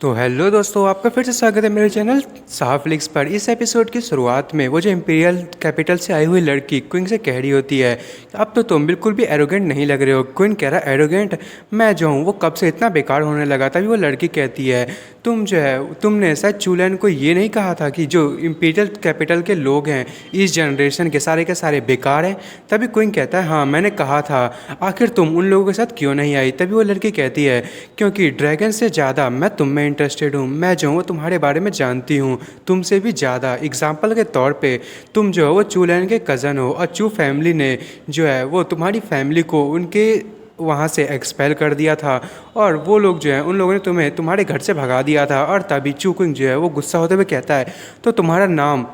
तो हेलो दोस्तों, आपका फिर से स्वागत है मेरे चैनल साहा फ्लिक्स पर। इस एपिसोड की शुरुआत में वो जो इंपीरियल कैपिटल से आई हुई लड़की क्वीन से कह रही होती है, अब तो तुम बिल्कुल भी एरोगेंट नहीं लग रहे हो। क्वीन कह रहा है एरोगेंट मैं जो हूँ वो कब से इतना बेकार होने लगा। तभी वो लड़की कहती है तुम जो है तुमने शायद चूलैन को ये नहीं कहा था कि जो इंपीरियल कैपिटल के लोग हैं इस जनरेशन के सारे बेकार हैं। तभी क्वीन कहता है हाँ मैंने कहा था, आखिर तुम उन लोगों के साथ क्यों नहीं आई। तभी वो लड़की कहती है क्योंकि ड्रैगन से ज़्यादा मैं तुम में इंटरेस्टेड हूँ। मैं जो हूँ तुम्हारे बारे में जानती हूँ तुमसे भी ज़्यादा। एग्जाम्पल के तौर पे तुम जो हो वो चूलैन के कज़न हो और चू फैमिली ने जो है वो तुम्हारी फैमिली को उनके वहाँ से एक्सपेल कर दिया था और वो लोग जो है उन लोगों ने तुम्हें तुम्हारे घर से भगा दिया था। और तभी चू क्विंग जो है वो गुस्सा होते हुए कहता है तो तुम्हारा नाम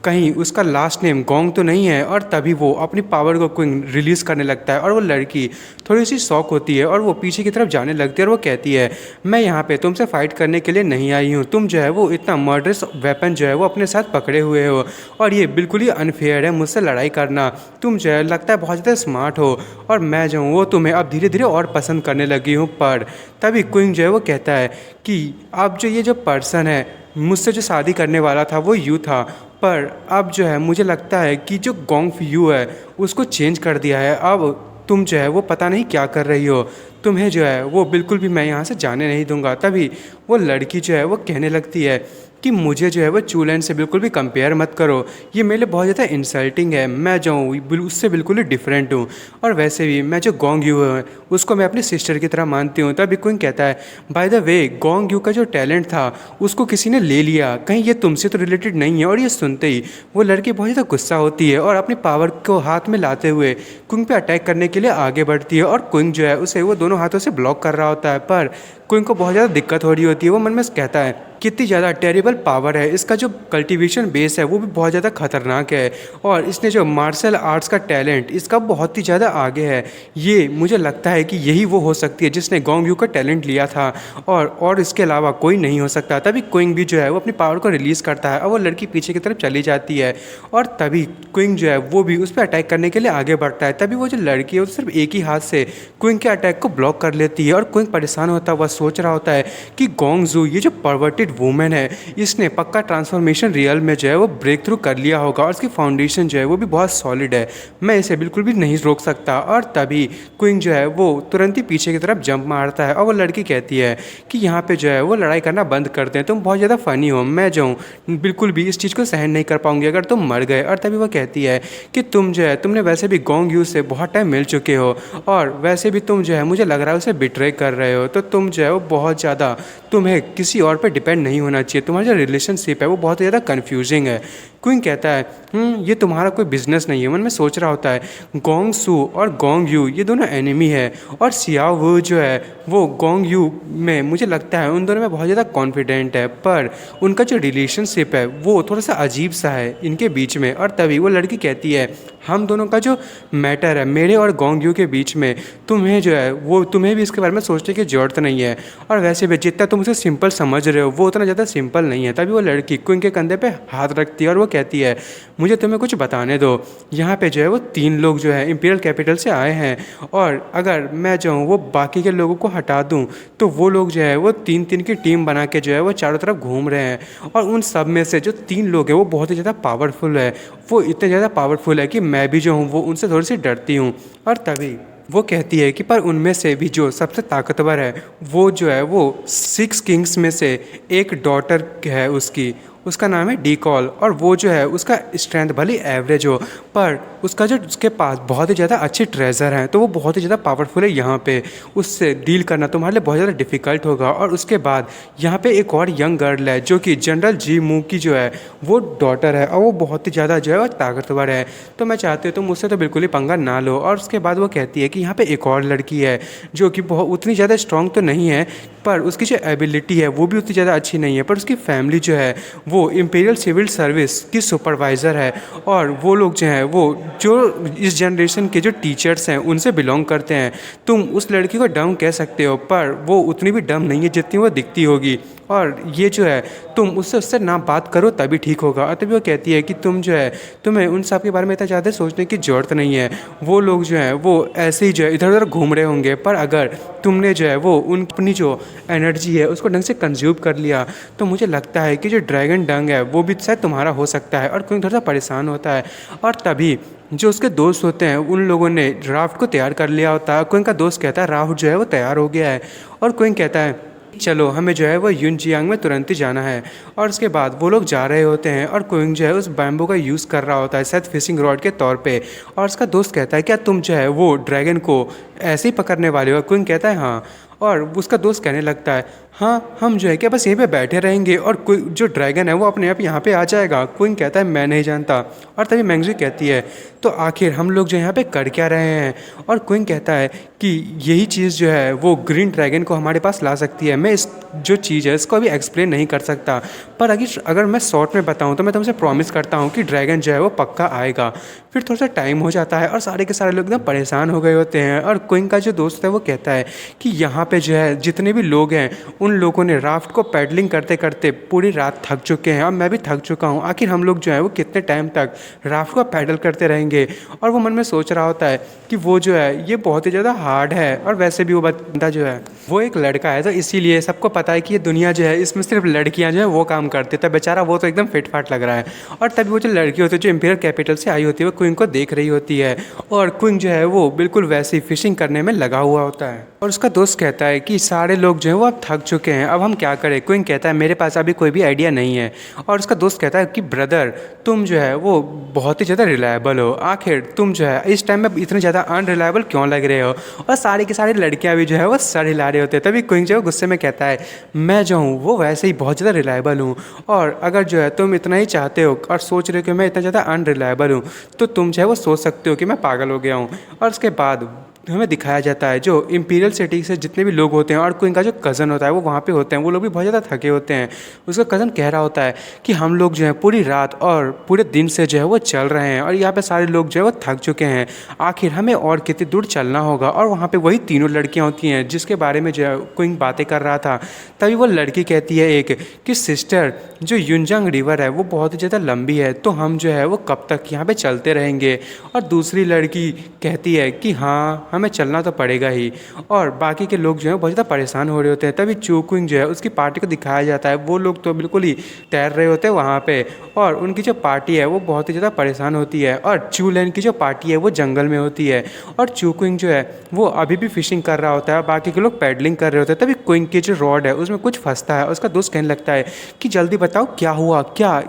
कहीं उसका लास्ट नेम गोंग तो नहीं है। और तभी वो अपनी पावर को क्विंग रिलीज़ करने लगता है और वो लड़की थोड़ी सी शॉक होती है और वो पीछे की तरफ जाने लगती है और वो कहती है मैं यहाँ पे तुमसे फाइट करने के लिए नहीं आई हूँ। तुम जो है वो इतना मर्डरस वेपन जो है वो अपने साथ पकड़े हुए हो और ये बिल्कुल ही अनफेयर है मुझसे लड़ाई करना। तुम जो है लगता है बहुत ज़्यादा स्मार्ट हो और मैं जो हूँ वो तुम्हें अब धीरे धीरे और पसंद करने लगी हूँ। पर तभी क्विंग जो है वो कहता है कि अब जो ये जो पर्सन है मुझसे जो शादी करने वाला था वो यू था, पर अब जो है मुझे लगता है कि जो गोंग यू है उसको चेंज कर दिया है। अब तुम जो है वो पता नहीं क्या कर रही हो, तुम्हें जो है वो बिल्कुल भी मैं यहाँ से जाने नहीं दूंगा। तभी वो लड़की जो है वो कहने लगती है कि मुझे जो है वो चूलैन से बिल्कुल भी कंपेयर मत करो, ये मेरे लिए बहुत ज़्यादा इंसल्टिंग है। मैं जो हूँ उससे बिल्कुल ही डिफरेंट हूँ और वैसे भी मैं जो गोंग यू है उसको मैं अपनी सिस्टर की तरह मानती हूँ। तभी क्विंग कहता है by the way gong you का जो टैलेंट था उसको किसी ने ले लिया, कहीं ये तुमसे तो रिलेटेड नहीं है। और ये सुनते ही वो लड़की बहुत ज़्यादा गुस्सा होती है और अपनी पावर को हाथ में लाते हुए क्विंग पे अटैक करने के लिए आगे बढ़ती है। और क्विंग जो है उसे वो दोनों हाथों से ब्लॉक कर रहा होता है, पर क्विंग को बहुत ज़्यादा दिक्कत हो रही होती है। वो मन में कहता है कितनी ज़्यादा टेरिबल पावर है, इसका जो कल्टीवेशन बेस है वो भी बहुत ज़्यादा खतरनाक है और इसने जो मार्शल आर्ट्स का टैलेंट इसका बहुत ही ज़्यादा आगे है। ये मुझे लगता है कि यही वो हो सकती है जिसने गोंग यू का टैलेंट लिया था और इसके अलावा कोई नहीं हो सकता। तभी क्विंग भी जो है वो अपनी पावर को रिलीज़ करता है और वो लड़की पीछे की तरफ चली जाती है और तभी क्विंग जो है वो भी उस पर अटैक करने के लिए आगे बढ़ता है। तभी वो जो लड़की है वो सिर्फ एक ही हाथ से क्विंग के अटैक को ब्लॉक कर लेती है और क्विंग परेशान होता हुआ सोच रहा होता है कि गोंग जू ये जो परवर्टेड वुमेन है इसने पक्का ट्रांसफॉर्मेशन रियल में जो है वो ब्रेक थ्रू कर लिया होगा और इसकी फाउंडेशन जो है वो भी बहुत सॉलिड है, मैं इसे बिल्कुल भी नहीं रोक सकता। और तभी क्विंग जो है वो तुरंत ही पीछे की तरफ जंप मारता है और वो लड़की कहती है कि यहाँ पे जो है वो लड़ाई करना बंद करते हैं, तुम बहुत ज़्यादा फ़नी हो, मैं जो हूँ बिल्कुल भी इस चीज़ को सहन नहीं कर पाऊंगी अगर तुम मर गए। और तभी वो कहती है कि तुम जो है तुमने वैसे भी गोंग यू से बहुत टाइम मिल चुके हो और वैसे भी तुम जो है मुझे लग रहा है उसे बिट्रे कर रहे हो, तो तुम जो है वो बहुत ज़्यादा तुम्हें किसी और पे डिपेंड नहीं होना चाहिए, तुम्हारा जो रिलेशनशिप है वो बहुत ज़्यादा कन्फ्यूजिंग है। क्विंग कहता है ये तुम्हारा कोई बिजनेस नहीं है। मन में सोच रहा होता है गोंग सू और गोंग यू ये दोनों एनिमी है और सियाओ वो जो है वो गोंग यू में मुझे लगता है उन दोनों में बहुत ज़्यादा कॉन्फिडेंट है, पर उनका जो रिलेशनशिप है वो थोड़ा सा अजीब सा है इनके बीच में। और तभी वो लड़की कहती है हम दोनों का जो मैटर है मेरे और गोंग यू के बीच में, तुम्हें जो है वो तुम्हें भी इसके बारे में सोचने की ज़रूरत नहीं है और वैसे भी जितना तुम उसे सिंपल समझ रहे हो वो उतना ज़्यादा सिंपल नहीं है। तभी वो लड़की क्विंग के कंधे पे हाथ रखती है और वो कहती है मुझे तुम्हें कुछ बताने दो, यहाँ पे जो है वो 3 लोग जो है इंपीरियल कैपिटल से आए हैं और अगर मैं जो हूँ वो बाकी के लोगों को हटा दूँ तो वो लोग जो है वो 3-3 की टीम बना के जो है वो चारों तरफ घूम रहे हैं और उन सब में से जो 3 लोग हैं वो बहुत ही ज़्यादा पावरफुल है, वो इतने ज़्यादा पावरफुल है कि मैं भी जो हूँ वो उनसे थोड़ी सी डरती हूँ। और तभी वो कहती है कि पर उनमें से भी जो सबसे ताकतवर है वो जो है वो 6 किंग्स में से एक डॉटर है उसकी, उसका नाम है डीकॉल और वो जो है उसका स्ट्रेंथ भले एवरेज हो पर उसका जो उसके पास बहुत ही ज़्यादा अच्छे ट्रेजर हैं तो वो बहुत ही ज़्यादा पावरफुल है। यहाँ पे उससे डील करना तुम्हारे लिए बहुत ज़्यादा डिफ़िकल्ट होगा। और उसके बाद यहाँ पे एक और यंग गर्ल है जो कि जनरल जी मू की जो है वो डॉटर है और वो बहुत ही ज़्यादा जो है वो ताकतवर है, तो मैं चाहती हूँ तुम मुझसे तो बिल्कुल ही पंगा ना लो। और उसके बाद वो कहती है कि यहाँ पे एक और लड़की है जो कि बहुत उतनी ज़्यादा स्ट्रॉन्ग तो नहीं है पर उसकी जो एबिलिटी है वो भी उतनी ज़्यादा अच्छी नहीं है, पर उसकी फैमिली जो है वो इंपीरियल सिविल सर्विस की सुपरवाइज़र है और वो लोग जो हैं वो जो इस जनरेशन के जो टीचर्स हैं उनसे बिलोंग करते हैं। तुम उस लड़की को डम कह सकते हो पर वो उतनी भी डम नहीं है जितनी वो दिखती होगी और ये जो है तुम उससे ना बात करो तभी ठीक होगा। और तभी वो कहती है कि तुम जो है तुम्हें उन सब के बारे में इतना ज़्यादा सोचने की ज़रूरत नहीं है। वो लोग जो है वो ऐसे ही जो है इधर उधर घूम रहे होंगे, पर अगर तुमने जो है वो उन अपनी जो एनर्जी है उसको ढंग से कंज्यूम कर लिया तो मुझे लगता है कि जो ड्रैगन डंग है वो भी शायद तुम्हारा हो सकता है। और कोई थोड़ा सा परेशान होता है और तभी जो उसके दोस्त होते हैं उन लोगों ने राफ्ट को तैयार कर लिया होता है। कोई का दोस्त कहता है राफ्ट जो है वो तैयार हो गया है, और कोई कहता है चलो हमें जो है वो युनजियांग में तुरंत ही जाना है। और उसके बाद वो लोग जा रहे होते हैं और क्विंग जो है उस बैम्बू का यूज़ कर रहा होता है शायद फिशिंग रॉड के तौर पे। और उसका दोस्त कहता है क्या तुम जो है वो ड्रैगन को ऐसे ही पकड़ने वाले हो? क्विंग कहता है हाँ। और उसका दोस्त कहने लगता है हाँ हम जो है क्या बस यहीं पे बैठे रहेंगे और कोई जो ड्रैगन है वो अपने आप यहाँ पे आ जाएगा? क्विंग कहता है मैं नहीं जानता। और तभी मैंगजी कहती है तो आखिर हम लोग जो यहाँ पे कर क्या रहे हैं? और क्विंग कहता है कि यही चीज़ जो है वो ग्रीन ड्रैगन को हमारे पास ला सकती है। मैं इस जो चीज़ है इसको अभी एक्सप्लेन नहीं कर सकता, पर अगर मैं शॉर्ट में बताऊँ तो मैं तुमसे प्रॉमिस करता हूँ कि ड्रैगन जो है वो पक्का आएगा। फिर थोड़ा सा टाइम हो जाता है और सारे के सारे लोग एकदम परेशान हो गए होते हैं। और क्विंग का जो दोस्त है वो कहता है कि यहाँ पे जो है जितने भी लोग हैं उन लोगों ने राफ्ट को पैडलिंग करते करते पूरी रात थक चुके हैं और मैं भी थक चुका हूँ। आखिर हम लोग जो है वो कितने टाइम तक राफ्ट को पैडल करते रहेंगे? और वो मन में सोच रहा होता है कि वो जो है ये बहुत ही ज़्यादा हार्ड है, और वैसे भी वो बंदा जो है वो एक लड़का है तो इसीलिए सबको पता है कि ये दुनिया जो है इसमें सिर्फ लड़कियां जो है वो काम करती है। तब बेचारा वो तो एकदम फिट फाट लग रहा है। और तभी वो जो लड़की होती है जो इंपीरियल कैपिटल से आई होती है वो क्विंग को देख रही होती है, और क्विंग जो है वो बिल्कुल वैसे ही फिशिंग करने में लगा हुआ होता है। और उसका दोस्त कहता है कि सारे लोग जो है वो अब थक चुके हैं, अब हम क्या करें? क्विंग कहता है मेरे पास अभी कोई भी आइडिया नहीं है। और उसका दोस्त कहता है कि ब्रदर तुम जो है वो बहुत ही ज़्यादा रिलायबल हो, आखिर तुम जो है इस टाइम में इतने ज़्यादा अनरिलायबल क्यों लग रहे हो? और सारी की सारी लड़कियां भी जो है वो सर हिला रहे होते हैं। तभी क्विंग जो है गुस्से में कहता है मैं जो हूँ वो वैसे ही बहुत ज़्यादा रिलायबल हूँ, और अगर जो है तुम इतना ही चाहते हो और सोच रहे हो कि मैं इतना ज़्यादा अनरिलायबल हूँ तो तुम जो है वो सोच सकते हो कि मैं पागल हो गया हूँ। और उसके बाद हमें दिखाया जाता है जो इंपीरियल सिटी से जितने भी लोग होते हैं और क्विंग का जो कज़न होता है वो वहाँ पे होते हैं, वो लोग भी बहुत ज़्यादा थके होते हैं। उसका कज़न कह रहा होता है कि हम लोग जो है पूरी रात और पूरे दिन से जो है वो चल रहे हैं और यहाँ पे सारे लोग जो है वो थक चुके हैं, आखिर हमें और कितनी दूर चलना होगा? और वहाँ पे वही तीनों लड़कियाँ होती हैं जिसके बारे में जो है क्विंग बातें कर रहा था। तभी वो लड़की कहती है एक कि सिस्टर जो युनजांग रिवर है वो बहुत ही ज़्यादा लंबी है, तो हम जो है वो कब तक यहाँ पर चलते रहेंगे? और दूसरी लड़की कहती है कि हाँ हमें चलना तो पड़ेगा ही। और बाकी के लोग जो हैं बहुत ज़्यादा परेशान हो रहे होते हैं। तभी चूक्विंग जो है उसकी पार्टी को दिखाया जाता है, वो लोग तो बिल्कुल ही तैर रहे होते हैं वहाँ पे, और उनकी जो पार्टी है वो बहुत ही ज़्यादा परेशान होती है। और चूलैन की जो पार्टी है वो जंगल में होती है, और चूक्विंग जो है वो अभी भी फिशिंग कर रहा होता है, बाकी के लोग पैडलिंग कर रहे होते हैं। तभी क्विंग की जो रॉड है उसमें कुछ फंसता है, उसका दोस्त कहने लगता है कि जल्दी बताओ क्या हुआ, क्या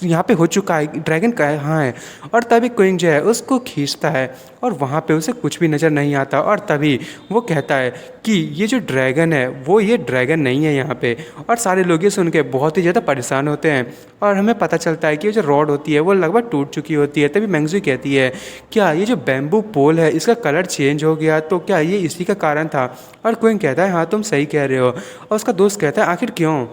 यहाँ पे हो चुका है, ड्रैगन कहाँ है? और तभी क्विंग जो है उसको खींचता है और वहाँ पे उसे कुछ भी नज़र नहीं आता। और तभी वो कहता है कि ये जो ड्रैगन है वो ये ड्रैगन नहीं है यहाँ पे। और सारे लोग ये सुन के बहुत ही ज़्यादा परेशान होते हैं, और हमें पता चलता है कि ये जो रॉड होती है वो लगभग टूट चुकी होती है। तभी मैंगजी कहती है क्या ये जो बैम्बू पोल है इसका कलर चेंज हो गया, तो क्या ये इसी का कारण था? और क्विंग कहता है हाँ तुम सही कह रहे हो। और उसका दोस्त कहता है आखिर क्यों?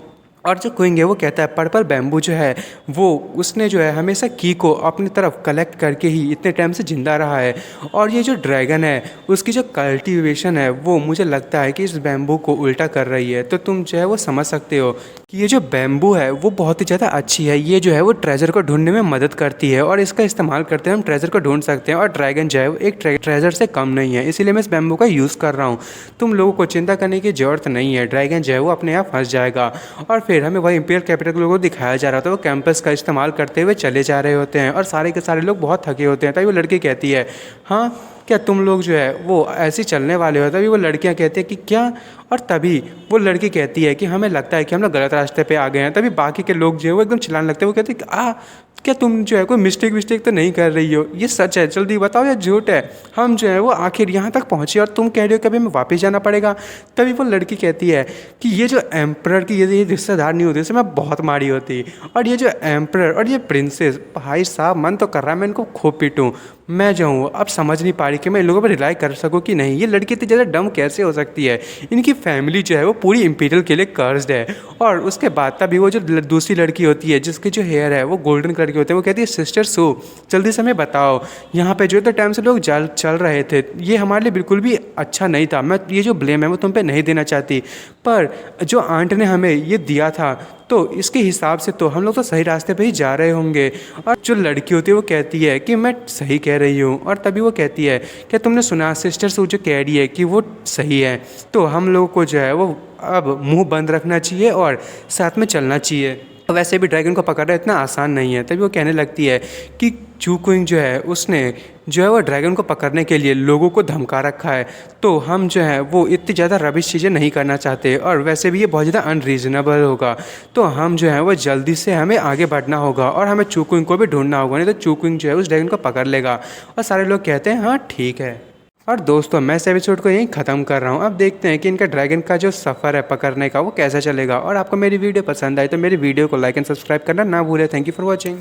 और जो क्विंग है वो कहता है पर्पल बैम्बू जो है वो उसने जो है हमेशा की को अपनी तरफ कलेक्ट करके ही इतने टाइम से जिंदा रहा है, और ये जो ड्रैगन है उसकी जो कल्टीवेशन है वो मुझे लगता है कि इस बैम्बू को उल्टा कर रही है। तो तुम जो है वो समझ सकते हो कि ये जो बैम्बू है वो बहुत ही ज़्यादा अच्छी है, ये जो है वो ट्रेजर को ढूंढने में मदद करती है, और इसका इस्तेमाल करते हैं हम ट्रेजर को ढूंढ सकते हैं। और ड्रैगन जो है वो एक ट्रेजर से कम नहीं है, इसीलिए मैं इस बैम्बू का यूज़ कर रहा हूँ। तुम लोगों को चिंता करने की ज़रूरत नहीं है, ड्रैगन जो है वो अपने आप फंस जाएगा। और फिर हमें वही इंपीरियल कैपिटल के लोगों को दिखाया जा रहा था, वो कैंपस का इस्तेमाल करते हुए चले जा रहे होते हैं, और सारे के सारे लोग बहुत थके होते हैं। तभी वो लड़की कहती है हाँ क्या तुम लोग जो है वो ऐसे चलने वाले हो? तभी वो लड़कियां कहती है कि क्या? और तभी वो लड़की कहती है कि हमें लगता है कि हम लोग गलत रास्ते पे आ गए हैं। तभी बाकी के लोग जो है वो एकदम चिल्लाने लगते हैं, वो कहते हैं कि क्या तुम जो है कोई मिस्टेक तो नहीं कर रही हो? ये सच है, जल्दी बताओ या झूठ है? हम जो है वो आखिर यहाँ तक पहुँचे और तुम कह रहे हो कि अभी हमें वापस जाना पड़ेगा। तभी वो लड़की कहती है कि ये जो एम्परर की ये रिश्तेदार नहीं होती, इसे मैं बहुत मारी होती, और ये जो एम्परर और ये प्रिंसेस, भाई साहब मन तो कर रहा है मैं इनको खूब पीटूँ। मैं जो हूँ अब समझ नहीं पा रही कि मैं इन लोगों पर रिलाई कर सकूँ कि नहीं। ये लड़की इतनी ज़्यादा डम कैसे हो सकती है। इनकी फैमिली जो है वो पूरी इंपीरियल के लिए कर्स्ड है। और उसके बाद तभी वो जो दूसरी लड़की होती है जिसके जो हेयर है वो गोल्डन कलर के होते हैं, वो कहती है सिस्टर सो जल्दी से हमें बताओ यहाँ पे जो इतने टाइम से लोग चल रहे थे ये हमारे लिए बिल्कुल भी अच्छा नहीं था। मैं ये जो ब्लेम है वो तुम पे नहीं देना चाहती, पर जो आंट ने हमें ये दिया था तो इसके हिसाब से तो हम लोग तो सही रास्ते पे ही जा रहे होंगे। और जो लड़की होती है वो कहती है कि मैं सही कह रही हूँ, और तभी वो कहती है क्या तुमने सुना सिस्टर से जो कह रही है कि वो सही है, तो हम लोगों को जो है वो अब मुंह बंद रखना चाहिए और साथ में चलना चाहिए। वैसे भी ड्रैगन को पकड़ना इतना आसान नहीं है। तभी वो कहने लगती है कि चू क्विंग जो है उसने जो है वो ड्रैगन को पकड़ने के लिए लोगों को धमका रखा है, तो हम जो है वो इतनी ज़्यादा रबिश चीज़ें नहीं करना चाहते, और वैसे भी ये बहुत ज़्यादा अनरीजनेबल होगा। तो हम जो है वो जल्दी से हमें आगे बढ़ना होगा और हमें चू क्विंग को भी ढूंढना होगा, नहीं तो चू क्विंग जो है उस ड्रैगन को पकड़ लेगा। और सारे लोग कहते हैं हाँ ठीक है। और दोस्तों मैं इस एपिसोड को यहीं ख़त्म कर रहा हूँ। अब देखते हैं कि इनका ड्रैगन का जो सफ़र है पकड़ने का वो कैसा चलेगा। और आपको मेरी वीडियो पसंद आई तो मेरी वीडियो को लाइक एंड सब्सक्राइब करना ना भूलें। Thank you for watching.